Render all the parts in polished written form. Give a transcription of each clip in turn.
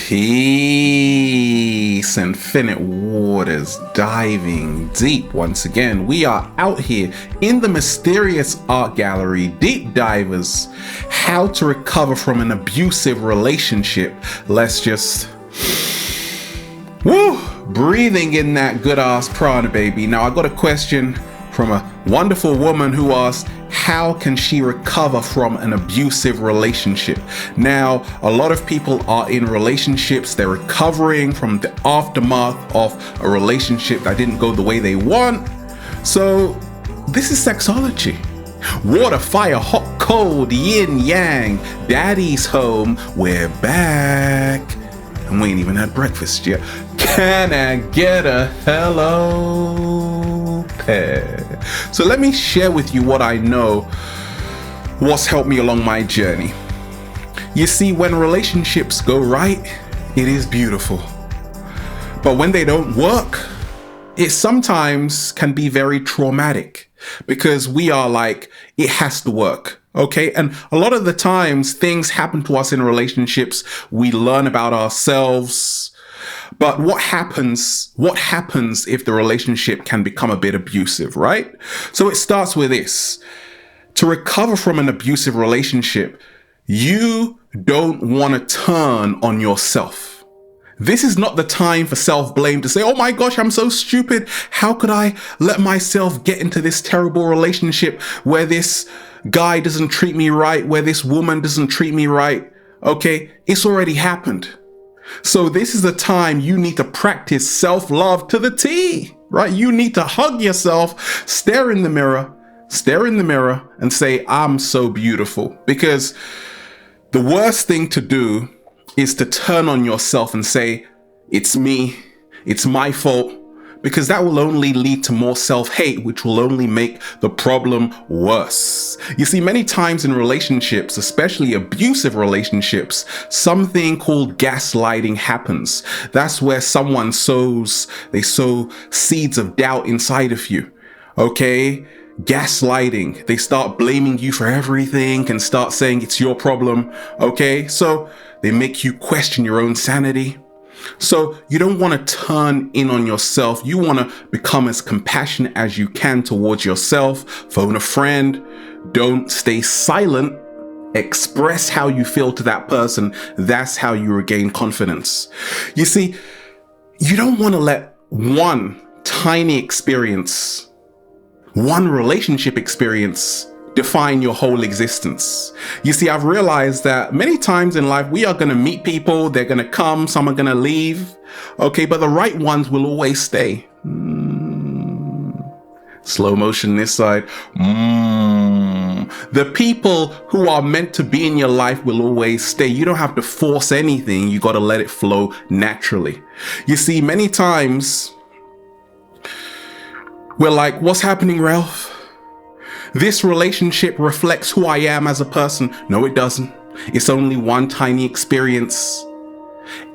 Peace, infinite waters, diving deep. Once again, we are out here in the mysterious art gallery, deep divers, how to recover from an abusive relationship. Let's just breathing in that good ass prana, baby. Now I got a question from a wonderful woman who asked, how can she recover from an abusive relationship? Now, a lot of people are in relationships, they're recovering from the aftermath of a relationship that didn't go the way they want. So this is sexology. Water, fire, hot, cold, yin, yang, daddy's home, we're back. And we ain't even had breakfast yet. Can I get a hello, pet? So let me share with you what I know, what's helped me along my journey. You see, when relationships go right, it is beautiful. But when they don't work, it sometimes can be very traumatic because we are like, it has to work. Okay. And a lot of the times things happen to us in relationships. We learn about ourselves. But what happens if the relationship can become a bit abusive, right? So it starts with this. To recover from an abusive relationship, you don't want to turn on yourself. This is not the time for self-blame to say, oh my gosh, I'm so stupid. How could I let myself get into this terrible relationship where this guy doesn't treat me right, where this woman doesn't treat me right? Okay, it's already happened. So this is the time you need to practice self-love to the T, right? You need to hug yourself, stare in the mirror and say, I'm so beautiful. Because the worst thing to do is to turn on yourself and say, it's me, it's my fault, because that will only lead to more self-hate, which will only make the problem worse. You see, many times in relationships, especially abusive relationships, something called gaslighting happens. That's where someone sow seeds of doubt inside of you. Okay? Gaslighting. They start blaming you for everything and start saying it's your problem. Okay? So they make you question your own sanity. So you don't want to turn in on yourself. You want to become as compassionate as you can towards yourself. Phone a friend. Don't stay silent. Express how you feel to that person. That's how you regain confidence. You see, you don't want to let one tiny experience, one relationship experience, define your whole existence. You see, I've realized that many times in life, we are going to meet people, they're going to come, some are going to leave. Okay, but the right ones will always stay. Slow motion this side. The people who are meant to be in your life will always stay. You don't have to force anything. You got to let it flow naturally. You see, many times we're like, what's happening, Ralph? This relationship reflects who I am as a person. No, it doesn't. It's only one tiny experience.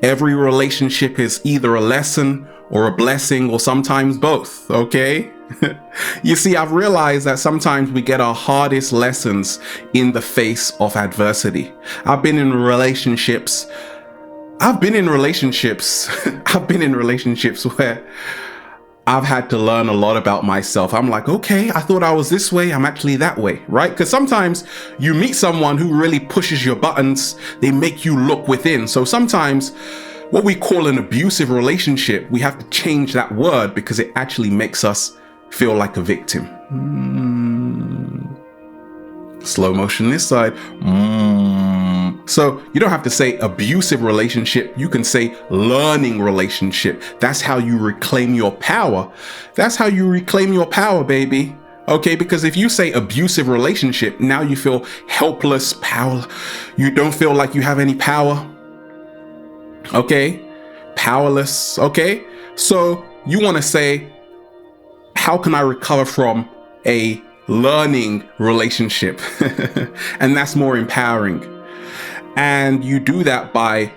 Every relationship is either a lesson or a blessing or sometimes both, okay? You see, I've realized that sometimes we get our hardest lessons in the face of adversity. I've been in relationships where I've had to learn a lot about myself. I'm like, okay, I thought I was this way. I'm actually that way, right? Because sometimes you meet someone who really pushes your buttons. They make you look within. So sometimes what we call an abusive relationship, we have to change that word because it actually makes us feel like a victim. Slow motion this side. So you don't have to say abusive relationship. You can say learning relationship. That's how you reclaim your power. That's how you reclaim your power, baby. Okay, because if you say abusive relationship, now you feel helpless, power. You don't feel like you have any power. Okay, powerless. Okay, so you want to say, how can I recover from a learning relationship? And that's more empowering. And you do that by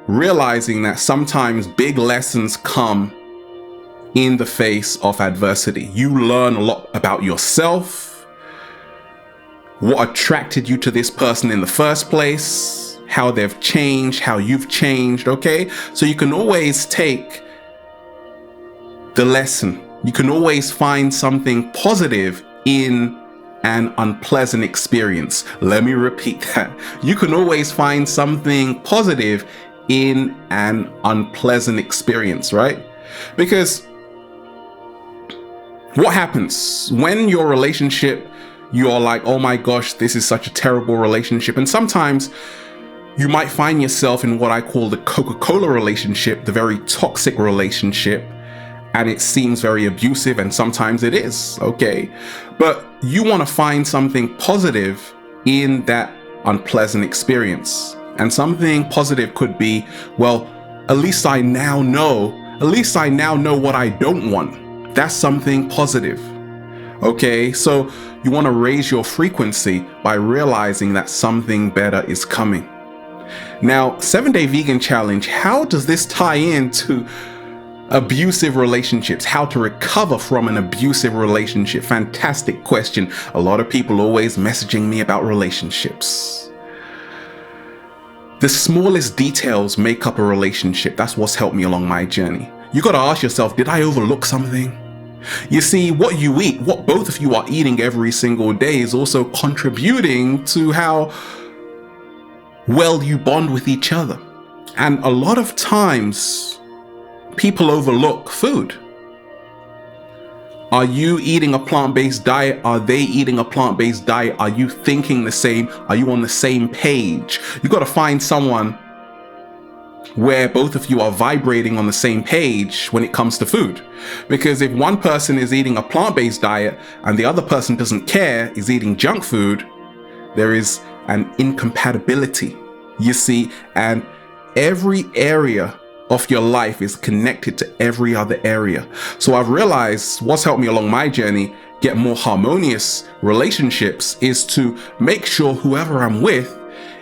realizing that sometimes big lessons come in the face of adversity. You learn a lot about yourself, what attracted you to this person in the first place, how they've changed, how you've changed, okay? So you can always take the lesson. You can always find something positive in an unpleasant experience. Let me repeat that. You can always find something positive in an unpleasant experience, right? Because what happens when your relationship, you're like, oh my gosh, this is such a terrible relationship. And sometimes you might find yourself in what I call the Coca-Cola relationship, the very toxic relationship, and it seems very abusive, and sometimes it is, okay? But you want to find something positive in that unpleasant experience. And something positive could be, well, at least I now know what I don't want. That's something positive. Okay, so you want to raise your frequency by realizing that something better is coming. Now, 7-Day Vegan Challenge, how does this tie into abusive relationships? How to recover from an abusive relationship? Fantastic question. A lot of people always messaging me about relationships. The smallest details make up a relationship. That's what's helped me along my journey. You got to ask yourself, did I overlook something? You see, what you eat, what both of you are eating every single day is also contributing to how well you bond with each other. And a lot of times, people overlook food. Are you eating a plant-based diet? Are they eating a plant-based diet? Are you thinking the same? Are you on the same page? You got to find someone where both of you are vibrating on the same page when it comes to food. Because if one person is eating a plant-based diet and the other person doesn't care, is eating junk food, there is an incompatibility, you see, and every area of your life is connected to every other area. So I've realized what's helped me along my journey get more harmonious relationships is to make sure whoever I'm with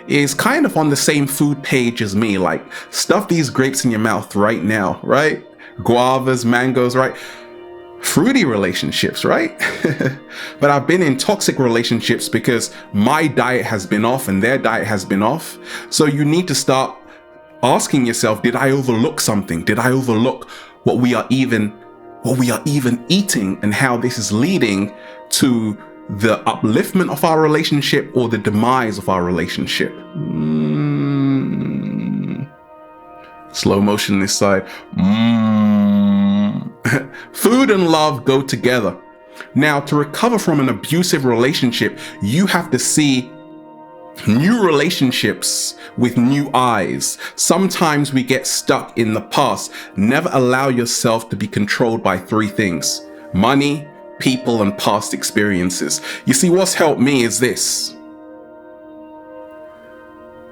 is kind of on the same food page as me. Like, stuff these grapes in your mouth right now, right? Guavas, mangoes, right? Fruity relationships, right? But I've been in toxic relationships because my diet has been off and their diet has been off. So you need to start asking yourself, did I overlook something? Did I overlook what we are even eating, and how this is leading to the upliftment of our relationship or the demise of our relationship? Slow motion this side. Food and love go together. Now, to recover from an abusive relationship, you have to see new relationships with new eyes. Sometimes we get stuck in the past. Never allow yourself to be controlled by 3 things: money, people, and past experiences. You see, what's helped me is this: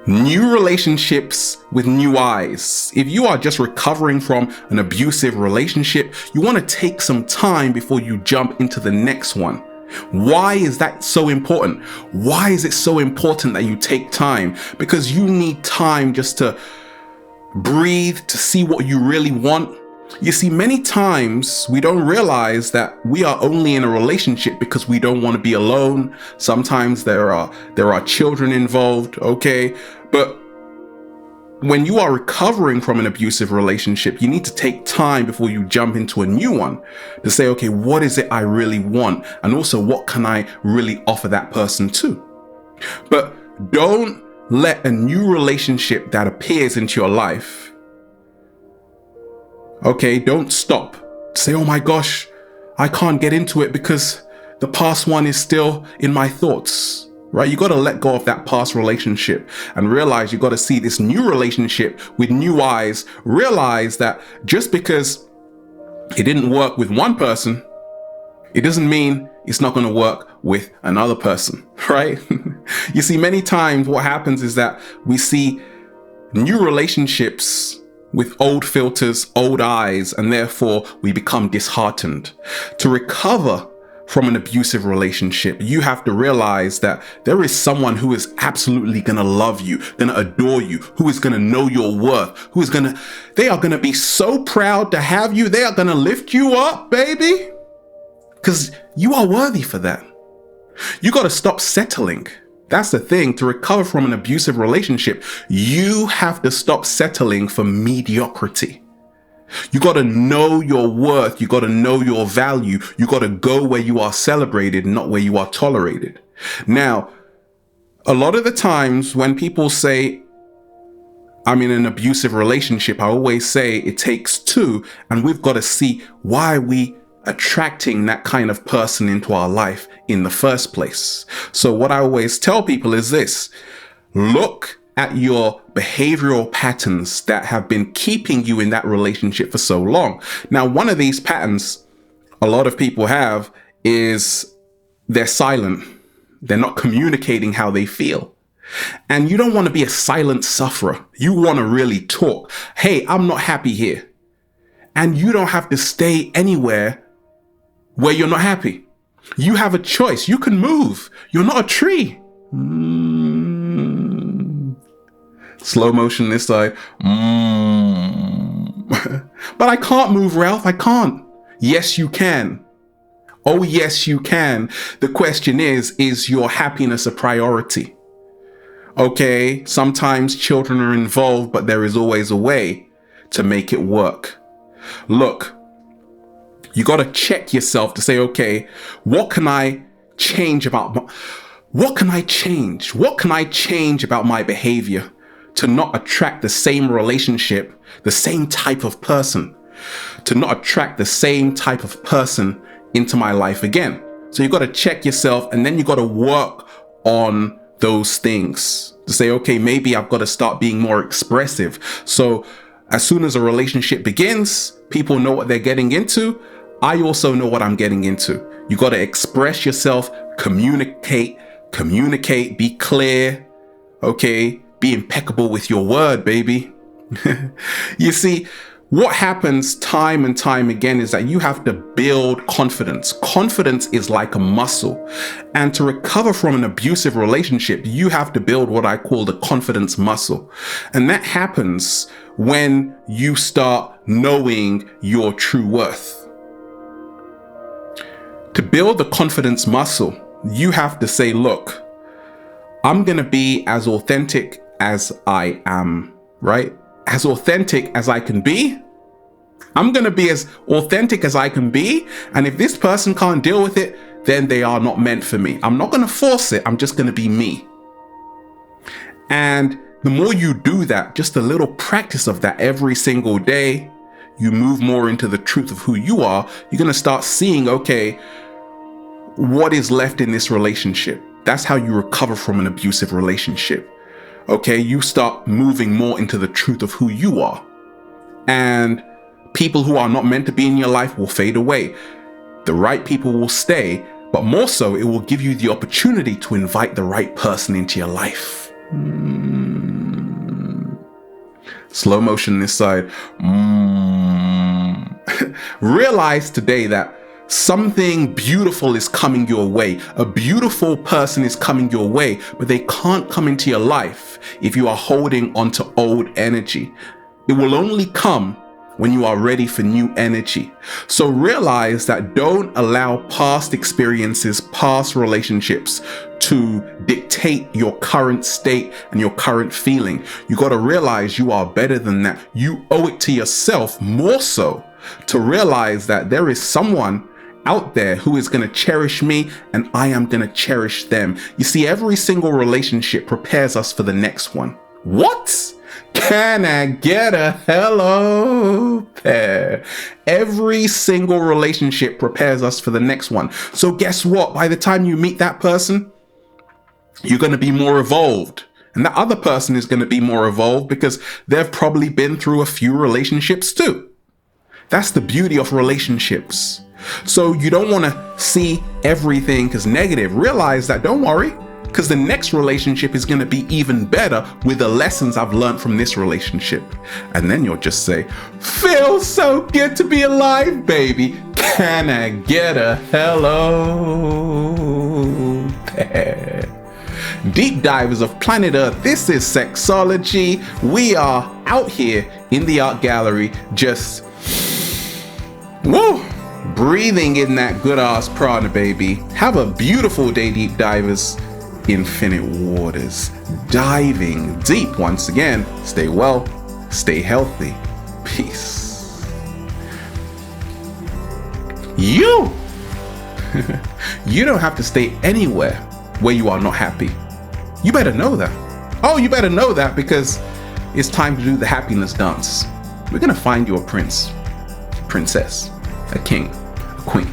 new relationships with new eyes. If you are just recovering from an abusive relationship, you want to take some time before you jump into the next one. Why is that so important? Why is it so important that you take time? Because you need time just to breathe, to see what you really want. You see, many times we don't realize that we are only in a relationship because we don't want to be alone. Sometimes there are children involved, okay? But when you are recovering from an abusive relationship, you need to take time before you jump into a new one to say, okay, what is it I really want? And also, what can I really offer that person too? But don't let a new relationship that appears into your life, okay, don't stop. Say, oh my gosh, I can't get into it because the past one is still in my thoughts. Right? You got to let go of that past relationship and realize you got to see this new relationship with new eyes. Realize that just because it didn't work with one person, it doesn't mean it's not going to work with another person, right? You see, many times what happens is that we see new relationships with old filters, old eyes, and therefore we become disheartened. To recover from an abusive relationship, you have to realize that there is someone who is absolutely going to love you, going to adore you, who is going to know your worth, they are going to be so proud to have you. They are going to lift you up, baby, because you are worthy for that. You got to stop settling. That's the thing. To recover from an abusive relationship, you have to stop settling for mediocrity. You got to know your worth. You got to know your value. You got to go where you are celebrated, not where you are tolerated. Now, a lot of the times when people say, I'm in an abusive relationship, I always say it takes two, and we've got to see why we attracting that kind of person into our life in the first place. So what I always tell people is this: look at your behavioral patterns that have been keeping you in that relationship for so long. Now, one of these patterns a lot of people have is they're silent. They're not communicating how they feel. And you don't want to be a silent sufferer. You want to really talk. Hey, I'm not happy here. And you don't have to stay anywhere where you're not happy. You have a choice. You can move. You're not a tree. Slow motion this side. But I can't move, Ralph. I can't. Yes, you can. Oh, yes, you can. The question is your happiness a priority? Okay, sometimes children are involved, but there is always a way to make it work. Look, you got to check yourself to say, okay, what can I change about what can I change? What can I change about my behavior to not attract the same relationship, the same type of person, to not attract the same type of person into my life again? So you got to check yourself, and then you got to work on those things to say, okay, maybe I've got to start being more expressive. So as soon as a relationship begins, people know what they're getting into. I also know what I'm getting into. You got to express yourself, communicate, be clear, okay? Be impeccable with your word, baby. You see, what happens time and time again is that you have to build confidence. Confidence is like a muscle. And to recover from an abusive relationship, you have to build what I call the confidence muscle. And that happens when you start knowing your true worth. To build the confidence muscle, you have to say, look, I'm going to be as authentic as I am, right? As authentic as I can be. I'm going to be as authentic as I can be. And if this person can't deal with it, then they are not meant for me. I'm not going to force it. I'm just going to be me. And the more you do that, just a little practice of that every single day, you move more into the truth of who you are. You're going to start seeing, okay, what is left in this relationship? That's how you recover from an abusive relationship. Okay, you start moving more into the truth of who you are. And people who are not meant to be in your life will fade away. The right people will stay, but more so, it will give you the opportunity to invite the right person into your life. Slow motion this side. Realize today that something beautiful is coming your way. A beautiful person is coming your way, but they can't come into your life if you are holding onto old energy. It will only come when you are ready for new energy. So realize that don't allow past experiences, past relationships to dictate your current state and your current feeling. You got to realize you are better than that. You owe it to yourself more so to realize that there is someone out there who is going to cherish me and I am going to cherish them. You see, every single relationship prepares us for the next one. What? Can I get a hello there? Every single relationship prepares us for the next one. So guess what? By the time you meet that person, you're going to be more evolved. And that other person is going to be more evolved because they've probably been through a few relationships too. That's the beauty of relationships. So you don't want to see everything as negative. Realize that, don't worry, because the next relationship is going to be even better with the lessons I've learned from this relationship. And then you'll just say, feels so good to be alive, baby. Can I get a hello there? Deep divers of planet Earth, this is Sexology. We are out here in the art gallery just breathing in that good ass prana, baby. Have a beautiful day, deep divers. infinite waters, diving deep once again. Stay well, stay healthy. Peace. You don't have to stay anywhere where you are not happy. You better know that. Oh, you better know that, because it's time to do the happiness dance. We're gonna find you a prince, princess, a king, a queen.